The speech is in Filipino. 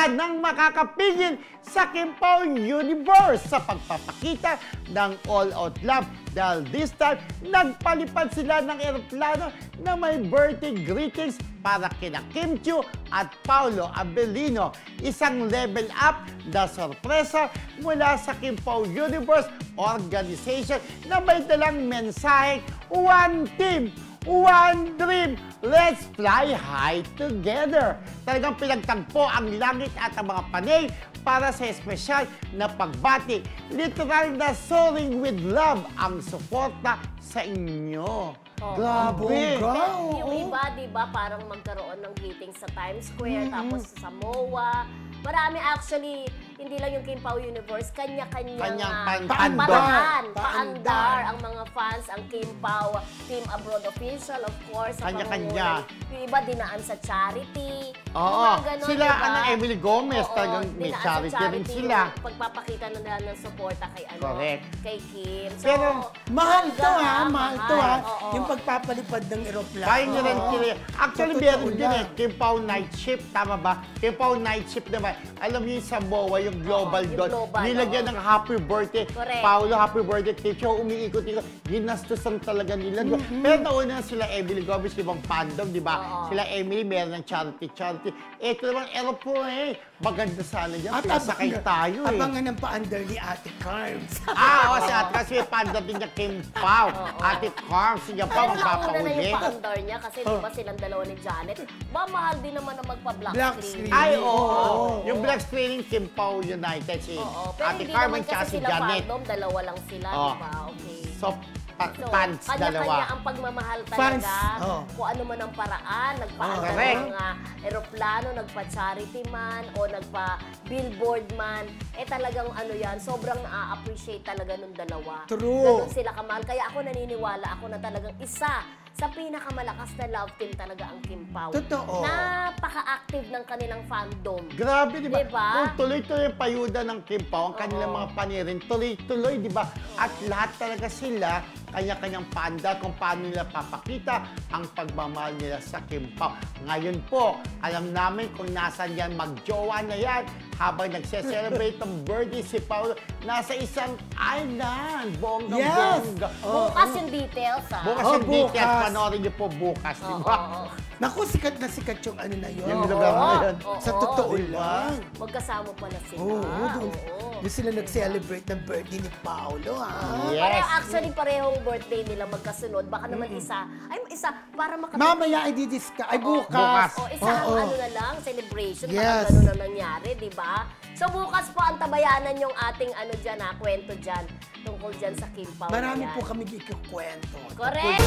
tanang makakapigil sa Kim Pao Universe sa pagpapakita ng all-out love. Dahil this time, nagpalipad sila ng eroplano na may birthday greetings para kina Kim Chiu at Paolo Abellino. Isang level up na sorpresa mula sa Kim Pao Universe organization na may dalang mensaheng one team, one dream, let's fly high together. Talagang pinagtagpo ang langit at ang mga panay para sa espesyal na pagbati. Literal na soaring with love ang suporta sa inyo. Grabe! Yung iba, di ba, parang magkaroon ng greeting sa Times Square, tapos sa MOA. Marami actually, hindi lang yung Kim Pao Universe, kanya-kanyang paandar ang mga fans, ang Kim Pao Team Abroad Official, of course. Kanya-kanya. Yung iba dinaan sa charity. Oo, ganun, sila, diba? Emily Gomez, talagang may charity rin sila. Pagpapakita na nila ng suporta kay, kay Kim. So, pero mahal to ha. Oo. Yung pagpapalipad ng eroplano. Kaya nyo rin sila. Actually, meron din Kim Pao Night Shift, tama ba? Kim Pao Night Shift naman. Alam niyo yung sa MOA, yung global doon. Nilagyan ng happy birthday. Correct. Paolo, happy birthday. Teacher, umiikot-ikot. Ginastusan talaga nila. Pero nauna sila Emily Gomez, ibang fandom, di ba? Sila Emily, meron ng charity. Ito naman, aeroplane. Maganda sana yan. Pinasakay tayo Abangan ng paandar ni Ate Carms. Si Ate Carms, may paandar din niya Kim Pao. Ate Carms, siya pa magpapauli. Nauna na yung paandar niya kasi di ba silang dalawa ni Janet. Mahal din naman ang magpa-black screen. Ay, oo. Yung black screening, Kim Pao United, si Ate Carmen at si Janet. Fandom, dalawa lang sila, di ba? Okay. So, fans, dalawa. Kanya-kanya ang pagmamahal talaga. Kung ano man ang paraan, nagpaandar ng eroplano, nagpa-charity man, o nagpa-billboard man, talagang yan, sobrang na-appreciate talaga nung dalawa. True. Ganun sila kamahal. Kaya ako naniniwala ako na talagang isa sa pinakamalakas na love team talaga ang Kim Pao. Totoo. Napaka-active ng kanilang fandom. Grabe, di ba? Diba? Kung tuloy-tuloy yung payuda ng Kim Pao, ang kanilang mga panirin, tuloy-tuloy, di ba? At lahat talaga sila, kanya-kanyang panda kung paano nila papakita ang pagmamahal nila sa Kim Pao. Ngayon po, alam namin kung nasan yan, magjowa na yan, habang nagse-celebrate ng birthday si Paolo, nasa isang island, bonggang-bongga. Bukas yung details, Bukas yung details, panoorin niyo po bukas, di ba? Naku, sikat na sikat yung ano na yun. Yung lugar na yun. Sa totoo lang. Magkasama pala sila. Doon sila nag-celebrate ng birthday ni Paolo, Yes. Actually, parehong birthday nila magkasunod. Baka naman isa, para makapit. Mamaya i-discuss. Ay, bukas. Isang na lang, celebration. Yes. Parang gano'n na nangyari, di ba? So, bukas po ang tabayanan yung ating kwento dyan. Tungkol dyan sa Kim Pao. Marami po kami ikukwento. Correct!